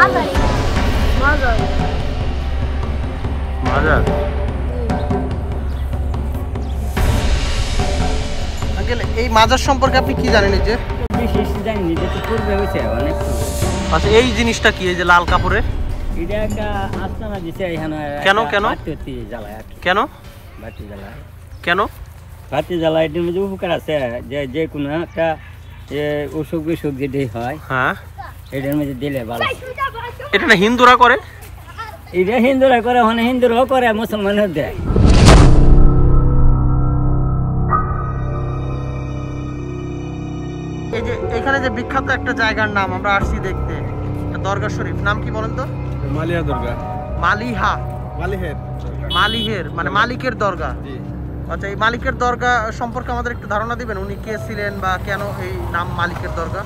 মাজার। আঙ্কেল এই মাজার সম্পর্কে আপনি কি জানেন? এই যে বিশেষ জানি যে পূর্বে হয়েছে অনেক। আচ্ছা এই জিনিসটা কি, এই যে লাল কাপড়ে? এটা একটা আস্তানা দিছে এখানে। কেন কেন জ্বালায়? কেন বাতি জ্বালায়? কেন বাতি জ্বালায় এটার মধ্যে উপকার আছে, যে যে কোনো একটা অসুখ বিসুখ যদি হয়, হ্যাঁ এটার মধ্যে দিলে ভালো। এটা না হিন্দুরা করে? এটা হিন্দুরা করে, মানে হিন্দুরাও করে, মুসলমানও দেয়। এই যে এখানে যে বিখ্যাত একটা জায়গার নাম আমরা আসছি দেখতে, দরগা শরীফ, নাম কি বলেন তো? মালিহা দরগা। মালিহা? মালিহের। মালিহের মানে মালিকের দরগা। আচ্ছা এই মালিকের দরগা সম্পর্কে আমাদের একটু ধারণা দিবেন, উনি কে ছিলেন বা কেন এই নাম মালিকের দরগা?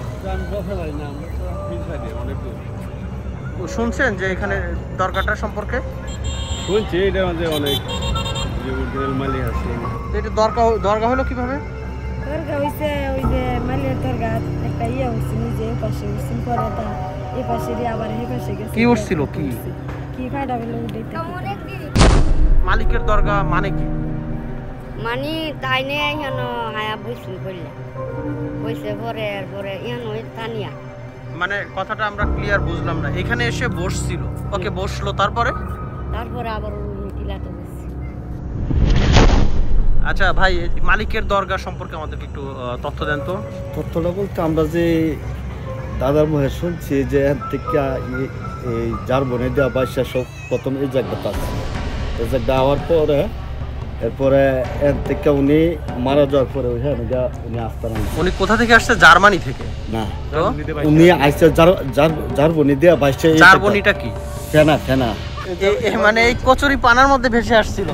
শুনছেন যে এখানে দরগাটা সম্পর্কে? শুনছি, এটার মধ্যে অনেক মালিক আছে। এটা দরগা হলো কিভাবে? দরগা হইছে ওই যে মালিকের দরগা একটা হইছে নিজে এই পাশে হইছে, পরে তা এই পাশে দিয়ে আবার এই পাশে গেছে। কি উঠছিল? কি ফায়দা হলো উঠাইতে? মালিকের দরগা মানে কি? মানে তাই নে এখানে আয়া বইছিল বললে বইছে পরে পরে এখানে ওই তানিয়া। মানে কথাটা আমরা ক্লিয়ার বুঝলাম না। এখানে এসে বসছিল, ওকে বসলো, তারপরে আবার টিলাতে বসছে। আচ্ছা ভাই মালিকের দরগা সম্পর্কে আমাদেরকে একটু তথ্য দেন তো। তথ্যটা বলতে আমরা যে দাদার মুখে শুনছি যে এর থেকে এই যার বনে দেওয়া বাইশা সব প্রথম এই জায়গাটা আছে। এই জায়গাটা হওয়ার পরে এরপরে এর থেকে উনি মারা যাওয়ার পরে উনি আসতেন। উনি কোথা থেকে আসছে? জার্মানি থেকে? না, তো উনি আসছে যার বনে দেওয়া বাইশা। জার্মানিটা কি? ফেনা ফেনা মানে এই কচুরি পানার মধ্যে ভেসে আসছিল।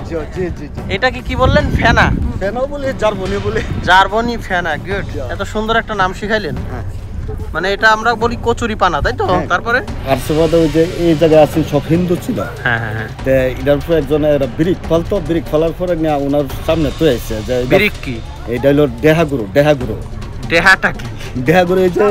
এটা কি বললেন? ফেনা? ফেনাও বলে, জার্মানি বলে। জার্মানি ফেনা, গুড। এত সুন্দর একটা নাম শিখাইলেন। মানে এটা আমরা বলি কচুরি পানা, তাই তো? তারপরে আরশাবাদে ওই যে এই জায়গায় আছেন সব হিন্দু ছিল। হ্যাঁ হ্যাঁ হ্যাঁ। এটার পর একজন ব্রিক ফলতো, ব্রিক ফলার পরে নিয়ে ওনার সামনে তো এসে যে ব্রিক কি? এটা হলো দেহাগুরু। দেহাটা কি? দেহাগুরু এই যে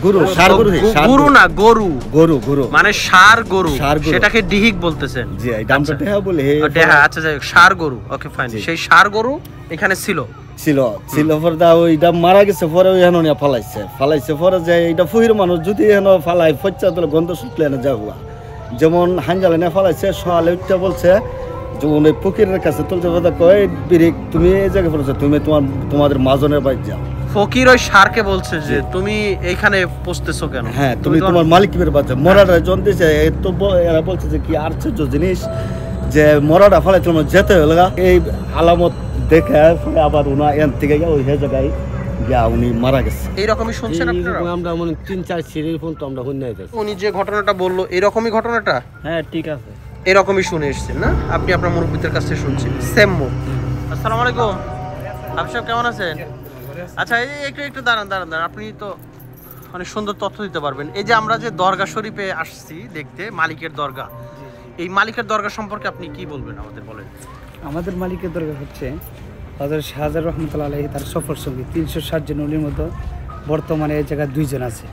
গুরু, সার গুরু। গুরু না, গরু। গরু মানে সার গরু, সেটাকে ডিহিক বলতেছেন। জি, এই নামটা দেহা বলে। দেহা, আচ্ছা যাই হোক, সার গরু। Okay fine. সেই সার গরু এখানে ছিল পরে ওইটা মারা গেছে, পরে ওই এনে ফালাইছে পরে যে এইটা ফহির মানুষ যদি এনে ফালাই ফচ্চা তাহলে গন্ধ শুকলে এনে যাওয়া। যেমন হাঞ্জালে না ফালাইছে, সোয়ালে উঠতে বলছে যে উনি ফকিরের কাছে তুলছে, কয় বিরিক তুমি এই জায়গায় পড়েছো, তুমি তোমাদের মাজনের বাড়ি যাও। ফকির ওই সারকে বলছে যে তুমি এইখানে পৌঁছতেছো কেন? হ্যাঁ, তুমি তোমার মালিকের বাচ্চা মরাটা জন দিয়েছে। তো এরা বলছে যে কি আশ্চর্য জিনিস যে মরাটা ফলে তোমার যেতে হলো। এই আলামত দেখে আবার উনা এন থেকে ওই জায়গায় গিয়া উনি মারা গেছে। এইরকমই শুনছেন আপনারা? আমরা মনে 3-4 সিঁড়ির পর্যন্ত আমরা শুনে যাচ্ছি। উনি যে ঘটনাটা বললো এরকমই ঘটনাটা? হ্যাঁ ঠিক আছে, এরকমই শুনে এসেছেন না আপনি? আপনার মুরব্বিদের কাছ থেকে শুনছেন সেম মুখ। আসসালামু আলাইকুম, আপনি সব কেমন আছেন? আচ্ছা এই একটু দাঁড়ান। আপনি তো অনেক সুন্দর তথ্য দিতে পারবেন। এই যে আমরা যে দরগা শরীফে আসছি দেখতে, মালিকের দরগা, এই মালিকের দরগা সম্পর্কে আপনি কি বলবেন আমাদের? বলেন। আমাদের মালিকের দরগা হচ্ছে হযরত শাহজালাল রহমতুল্লাহ আলাইহি তার সফর সঙ্গী 360 জন ওলির মধ্যে বর্তমানে এই জায়গায় 2 জন আছে।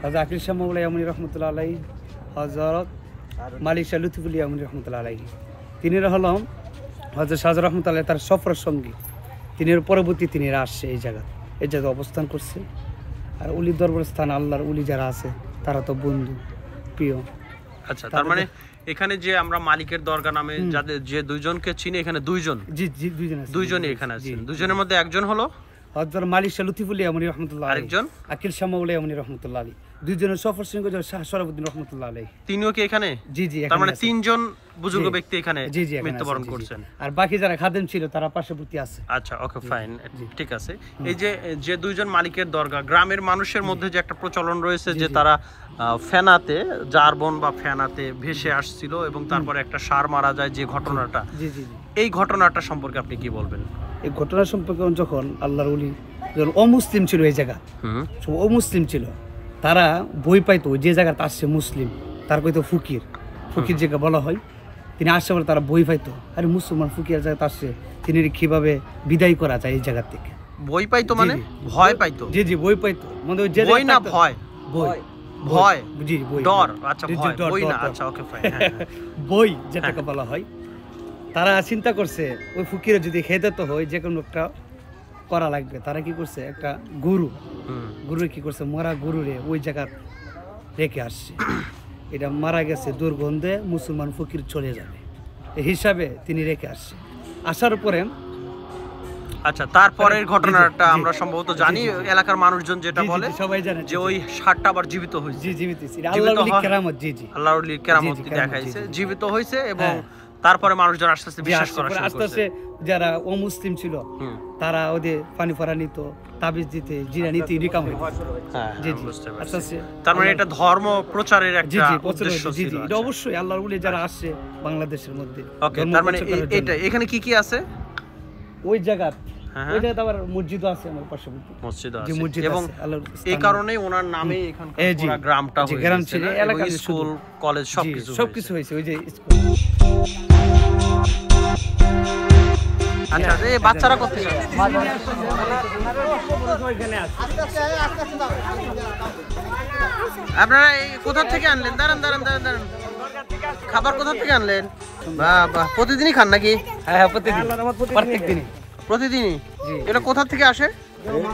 হযরত আকিল শাহ মাওলা ইয়ামানি রহমতুল্লাহ আলাইহি, হযরত মালিক শাহ লুৎফুল ইয়ামানি রহমতুল্লাহ আলাইহি। তিনিরা হলো হযরত শাহজালাল রহমতুল্লাহ তার সফর সঙ্গী। তিনির পরবর্তী তিনিরা আসছে এই জায়গায় অবস্থান করছে। আর উলি দরবার স্থান, আল্লাহর উলি যারা আছে তারা তো বন্ধু প্রিয়। আচ্ছা, তার মানে এখানে যে আমরা মালিকের দরগা নামে যাদের যে 2 জনকে চিনি, এখানে 2 জন। জি 2 জন আছে। 2 জনই এখানে আছেন। 2 জনের মধ্যে একজন হলো হযরত মালিক শাহ লুৎফুল ইয়ামানি রহমতুল্লাহ আলাইহি, আরেকজন আকিল শাহ মাওলা ইয়ামানি রহমতুল্লাহ আলাইহি। 2 জনের সফর সঙ্গী শাহ শরাফুদ্দিন রহমতুল্লাহ আলাইহি। তিনিও কি এখানে? জি তার মানে 3 জন বুজুর্গ ব্যক্তি এখানে মৃত্যুবরণ করছেন। আর বাকি যারা খাদেম ছিল তারা পার্শ্ববর্তী আছে। আচ্ছা ওকে ফাইন, ঠিক আছে। এই যে 2 জন মালিকের দরগা, গ্রামের মানুষের মধ্যে যে একটা প্রচলন রয়েছে যে তারা ফেনাতে, জারবন বা ফেনাতে ভেসে আসছিল এবং তারপরে একটা সার মারা যায়, যে ঘটনাটা, এই ঘটনাটা সম্পর্কে আপনি কি বলবেন? এই ঘটনা সম্পর্কে যখন আল্লাহর ওলি যখন অমুসলিম ছিল এই জায়গা, সব অমুসলিম ছিল, তারা বই পাইতো যে জায়গাতে আসছে মুসলিম, তার কইতো ফকির জায়গা বলা হয়। তিনি আসছে বলে তারা বই পাইতো, আরে মুসলমান ফকির জায়গাতে আসছে, তিনি কিভাবে বিদায় করা যায় এই জায়গা থেকে। বই পাইতো মানে ভয় পাইতো? জি বই পাইতো, মানে বই না ভয়? ভয়, জি বই, ডর, বই। আচ্ছা জি, ভয়, ডর, বই ডর, না, ডর। আচ্ছা ওকে ফাইন। বই যেটাকে বলা হয়, তারা চিন্তা করছে ওই ফকিরে যদি খেতে তো হয় যে কোনো একটা করা লাগবে। তারা কি করছে, একটা গরু কি করছে, মরা গরুরে ওই জায়গা রেখে আসছে। এটা মারা গেছে, দুর্গন্ধে মুসলমান ফকির চলে যাবে এই হিসাবে তিনি রেখে আসছে। আসার পরে আচ্ছা, তারপরের জি, জি, ঘটনাটা জি, আমরা সম্ভবত জানি, এলাকার মানুষজন যেটা জি, জি, বলে সবাই জানে যে ওই ষাটটা আবার জীবিত হয়েছে। জি জীবিত ছিল, জীবিত আল্লাহর ওলি হওয়া- কেরামত। জি জি আল্লাহর ওলির কেরামত জি, কেরামত, দেখাইছে, জি, জি। জীবিত হয়েছে এবং হ্যাঁ। তারপরে মানুষজন আস্তে আস্তে জি, বিশ্বাস আস্তে করা করে শুরু আস্তে করছে। আস্তে যারা অমুসলিম ছিল হুম। তারা ওদের পানি ফরা নিত, তাবিজ দিতে, জিরা নিতে, রিকাম হইত। হ্যাঁ, জি জি বুঝতে আস্তে পারছি। আস্তে তার মানে এটা ধর্ম প্রচারের জি একটা জি প্রচুর উদ্দেশ্য হয়েছে, জি ছিল। জি এটা অবশ্যই আল্লাহর ওলি যারা আসছে বাংলাদেশের মধ্যে ওকে, ধর্ম তার মানে প্রচার করার জন্য। এটা এখানে কি কি আছে? ওই জায়গা হ্যাঁ, ওই জায়গাতে আবার মসজিদও আছে আমার পার্শ্ববর্তী। মসজিদ জি, আছে মসজিদ এবং আছে, আল্লাহর এই স্থান। কারণে ওনার নামে এখানকার এই জি, পুরো গ্রামটা জি, হয়ে গ্রাম গেছে ছিল, না? এলাকা এবং শুধু। স্কুল, কলেজ জি, সবকিছু সবকিছু হয়েছে। হয়েছে ওই যে স্কুল। আচ্ছা, এই বাচ্চারা করতে চায় আপনারা এই কোথা থেকে আনলেন? দাঁড়ান দাঁড়ান দাঁড়ান দাঁড়ান, খাবার কোথা থেকে আনলেন? বাহ বাহ, প্রতিদিনই খান নাকি? হ্যাঁ হ্যাঁ প্রত্যেকদিন, প্রত্যেক দিনই। প্রতিদিনই? এটা কোথা থেকে আসে?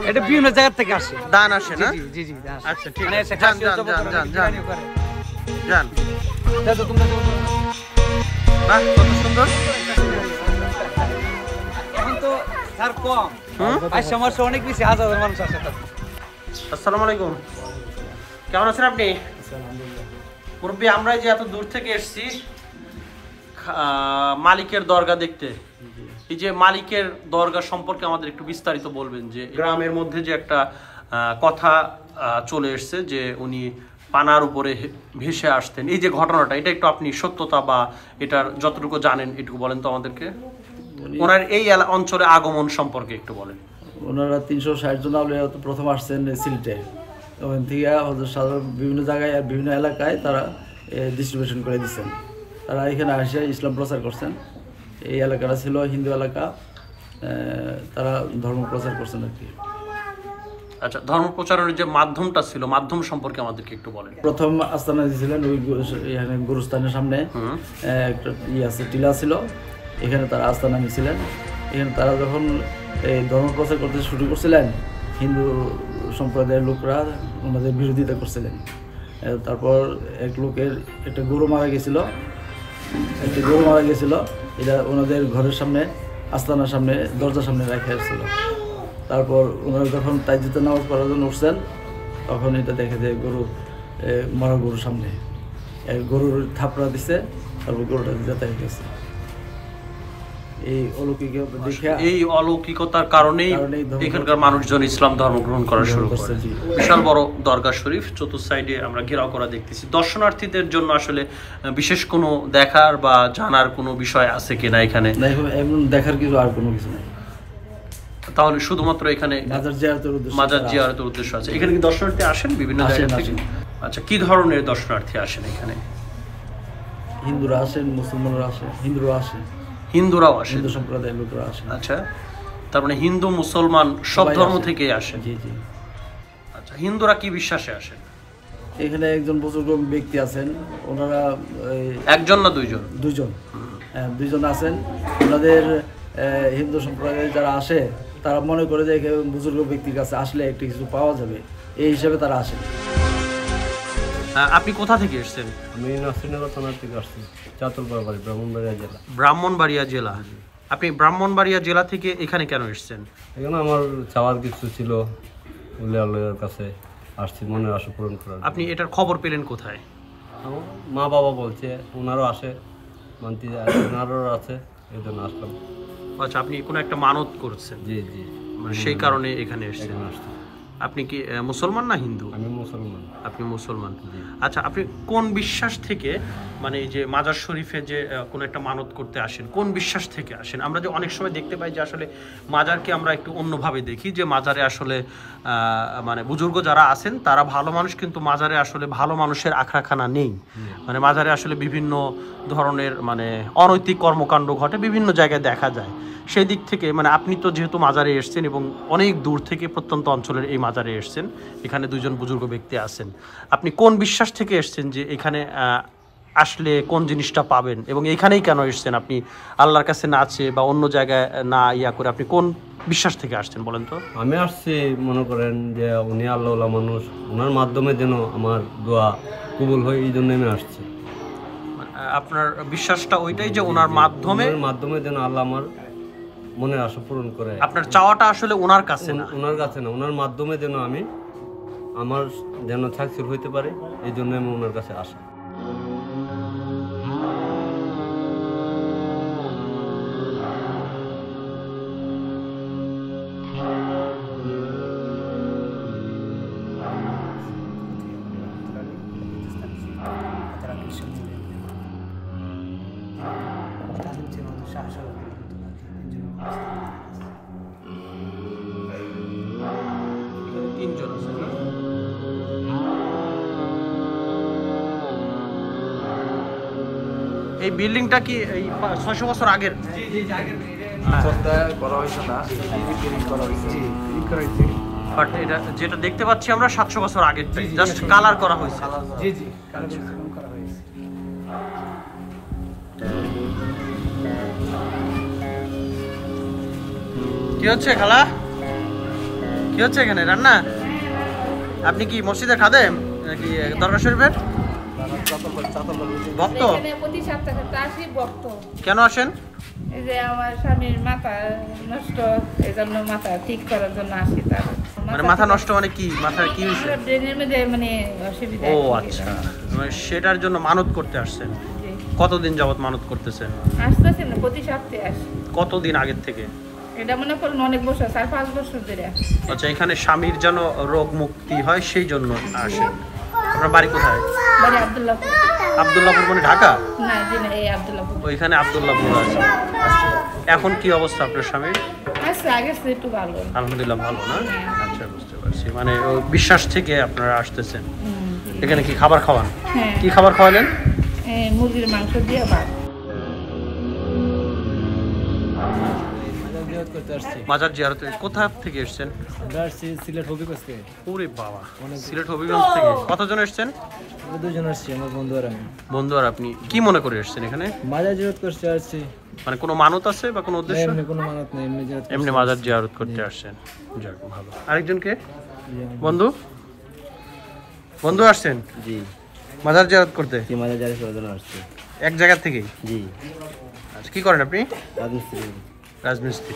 এটা বিভিন্ন জায়গা থেকে আসে। দান আসে না? জি জি জি আসে। আচ্ছা ঠিক মানে আছে, এসে যান খাসি যান জবাই যান করে, যান যান বিরিয়ানি করে। যান। দাও তো, তোমরা দাও তো। বাহ, কত সুন্দর। এখন তো স্যার কম, আর সমস্যা অনেক বেশি, হাজার হাজার মানুষ আসে। আসসালামু আলাইকুম, কেমন আছেন আপনি? মুরব্বী, আমরা এই যে এত দূর থেকে এসেছি মালিকের দরগা দেখতে, এই যে মালিকের দরগা সম্পর্কে আমাদের একটু বিস্তারিত বলবেন। যে গ্রামের মধ্যে যে একটা কথা চলে এসছে যে উনি পানার উপরে ভেসে আসতেন, এই যে ঘটনাটা, এটা একটু আপনি সত্যতা বা এটার যতটুকু জানেন একটু বলেন তো আমাদেরকে। ওনার এই অঞ্চলে আগমন সম্পর্কে একটু বলেন। ওনারা 360 জন আউলিয়া তো প্রথম আসছেন সিলেটে, ওখান থেকে হজরত সাধারণ বিভিন্ন জায়গায় আর বিভিন্ন এলাকায় তারা ডিস্ট্রিবিউশন করে দিচ্ছেন। তারা এখানে আসে ইসলাম প্রচার করছেন। এই এলাকাটা ছিল হিন্দু এলাকা, তারা ধর্ম প্রচার করছেন আর কি। আচ্ছা, ধর্ম প্রচারের যে মাধ্যমটা ছিল, মাধ্যম সম্পর্কে আমাদেরকে একটু বলেন। প্রথম আস্তানা দিয়েছিলেন ওই এখানে গুরুস্থানের সামনে একটা আছে, টিলা ছিল, এখানে তারা আস্তানা নিয়েছিলেন। এখানে তারা যখন এই ধর্ম প্রচার করতে শুরু করছিলেন, হিন্দু সম্প্রদায়ের লোকরা ওনাদের বিরোধিতা করছিলেন। তারপর এক লোকের একটা গরু মারা গেছিল, এটা ওনাদের ঘরের সামনে, আস্তানার সামনে, দরজার সামনে রেখে আসছিল। তারপর ওনারা যখন তাইজিতে নামাজ পড়ার জন্য উঠছেন, তখন এটা দেখে যে মরা গরুর সামনে গরুর থাপড়া দিছে, তারপর গরুটা যেতে গেছে। এই অলৌকিকতা দেখে, এই অলৌকিকতার কারণেই এখানকার মানুষজন ইসলাম ধর্ম গ্রহণ করা শুরু করে। জি। বিশাল বড় দরগা শরীফ, চতুর্থ সাইডে আমরা ঘেরাও করা দেখতেছি। দর্শনার্থীদের জন্য আসলে বিশেষ কোনো দেখার বা জানার কোনো বিষয় আছে কিনা এখানে? না, এমন দেখার কিছু আর কোনো কিছু নেই। তাহলে শুধুমাত্র এখানে মাজার জিয়ারতের উদ্দেশ্যে মাজার তারা জিয়ারতের উদ্দেশ্য আছে। এখানে কি দর্শনার্থী আসেন বিভিন্ন আসেন, জায়গা থেকে? আসেন। আচ্ছা, কি ধরনের দর্শনার্থী আসেন এখানে? হিন্দুরা আসেন, মুসলমানরা আসে, হিন্দুরা আসে, হিন্দুরাও আসেন? হিন্দু সম্প্রদায়ের লোকরা আসেন। আচ্ছা, তার মানে হিন্দু মুসলমান সব সবাই ধর্ম আসেন। থেকেই আসেন? জি জি। আচ্ছা, হিন্দুরা কি বিশ্বাসে আসেন? এখানে একজন বুজুর্গ ব্যক্তি আছেন, ওনারা একজন না দুইজন? দুইজন আছেন। ওনাদের হিন্দু সম্প্রদায়ের যারা আসে, তারা মনে করে যে বুজুর্গ ব্যক্তির কাছে আসলে একটু কিছু পাওয়া যাবে, এই হিসাবে তারা আসেন। আপনি কোথা থেকে এসেছেন? আমি নাসিরনগর থানা থেকে আসছি, চাতুরপাড়া বাড়ি, ব্রাহ্মণবাড়িয়া জেলা। ব্রাহ্মণবাড়িয়া জেলা। আপনি ব্রাহ্মণবাড়িয়া জেলা থেকে এখানে কেন এসেছেন? এখানে আমার চাওয়ার কিছু ছিল, উলিয়ার কাছে আসছি মনের আশা পূরণ করার। আপনি এটার খবর পেলেন কোথায়? আমার মা বাবা বলছে, ওনারও আসে, মানতি ওনারও আছে, এই জন্য আসলাম। আচ্ছা, আপনি কোনো একটা মানত করছেন, জি জি, মানে সেই কারণে এখানে এসেছেন। এখানে আসছি। আপনি কি মুসলমান না হিন্দু? আমি মুসলমান। আপনি মুসলমান। জি। আচ্ছা, আপনি কোন বিশ্বাস থেকে, মানে এই যে মাজার শরীফে যে কোনো একটা মানত করতে আসেন, কোন বিশ্বাস থেকে আসেন? আমরা যে অনেক সময় দেখতে পাই যে আসলে মাজারকে আমরা একটু অন্যভাবে দেখি, যে মাজারে আসলে মানে বুজুর্গ যারা আছেন তারা ভালো মানুষ, কিন্তু মাজারে আসলে ভালো মানুষের আখড়াখানা নেই। মানে মাজারে আসলে বিভিন্ন ধরনের মানে অনৈতিক কর্মকাণ্ড ঘটে, বিভিন্ন জায়গায় দেখা যায়। সেই দিক থেকে মানে আপনি তো যেহেতু মাজারে এসেছেন এবং অনেক দূর থেকে প্রত্যন্ত অঞ্চলের এই মাজারে এসেছেন, এখানে দুজন বুজুর্গ ব্যক্তি আছেন। আপনি কোন বিশ্বাস থেকে এসেছেন যে এখানে আসলে কোন জিনিসটা পাবেন, এবং এখানেই কেন এসেছেন? আপনি আল্লাহর কাছে না চেয়ে বা অন্য জায়গায় না ইয়া করে আপনি কোন বিশ্বাস থেকে আসছেন বলেন তো? আমি আসছি মনে করেন যে উনি আল্লাহওয়ালা মানুষ, ওনার মাধ্যমে যেন আমার দোয়া কবুল হয়, এই জন্য আমি আসছি। আপনার বিশ্বাসটা ওইটাই যে ওনার মাধ্যমে যেন আল্লাহ আমার মনের আশা পূরণ করে। আপনার চাওয়াটা আসলে ওনার কাছে না, ওনার কাছে না, ওনার মাধ্যমে যেন আমি আমার যেন সাকসেস হইতে পারে, এই জন্য আমি ওনার কাছে আসি। তিনজন আছে না? এই বিল্ডিংটা কি এই 600 বছর আগের? বাট এটা যেটা দেখতে পাচ্ছি আমরা 700 বছর আগের, জাস্ট কালার করা হয়েছে। জি জি কালেকশন করা হয়েছে। কি হচ্ছে খালা? কি হচ্ছে এখানে রান্না? আপনি কি মসজিদের খাদেম নাকি দরগা শরীফের ভক্ত? প্রতি সপ্তাহে আসি ভক্ত। কেন আসেন? এই যে আমার স্বামীর মাথা নষ্ট, এই জন্য মাথা ঠিক করার জন্য আসি। তার মানে মাথা নষ্ট মানে কি? মাথার কি হয়েছে? ব্রেনের মধ্যে মানে অসুবিধা। ও আচ্ছা, মানে সেটার জন্য মানত করতে আসছেন। কতদিন যাবত মানত করতেছেন? আসতেছে না, প্রতি সপ্তাহে আসি। কতদিন আগের থেকে? এটা মনে করুন অনেক বছর, 4-5 বছর ধরে। আচ্ছা, এখানে স্বামীর যেন রোগ মুক্তি হয় সেই জন্য আসেন। আপনার বাড়ি কোথায়? বাড়ি আব্দুল্লাহপুর। আব্দুল্লাহপুর মানে ঢাকা? না জি না, এই আব্দুল্লাহপুর। ওইখানে আব্দুল্লাহপুর আছে। এখন কি অবস্থা আপনার স্বামীর? আচ্ছা, আগের চেয়ে একটু ভালো। আলহামদুলিল্লাহ ভালো না? আচ্ছা, বুঝতে পারছি। মানে ওই বিশ্বাস থেকে আপনারা আসতেছেন। এখানে কি খাবার খাওয়ান? হ্যাঁ। কি খাবার খাওয়ালেন? মুরগির মাংস দিয়ে ভাত। মাজার জিয়ারতে কোথা থেকে এসেছেন? আমরা আসছি সিলেট হবিগঞ্জ থেকে। ওরে বাবা, সিলেট হবিগঞ্জ থেকে কতজন এসেছেন? আমরা দুজন আসছি, আমার বন্ধু আর আমি। বন্ধু আর আপনি কি মনে করে এসেছেন এখানে? মাজার জিয়ারত করতে আসছি। মানে কোনো মানত আছে বা কোনো উদ্দেশ্য? এমনি কোনো মানত নেই, এমনি জিয়ারত। এমনি মাজার জিয়ারত করতে আসছেন। যাক ভালো। আরেকজনকে বন্ধু বন্ধু আসছেন? জি। মাজার জিয়ারত করতে? জি, মাজার জিয়ারত করার জন্য আসছি। এক জায়গা থেকেই? জি। আচ্ছা, কি করেন আপনি? রাজমিস্ত্রি। রাজমিস্ত্রি।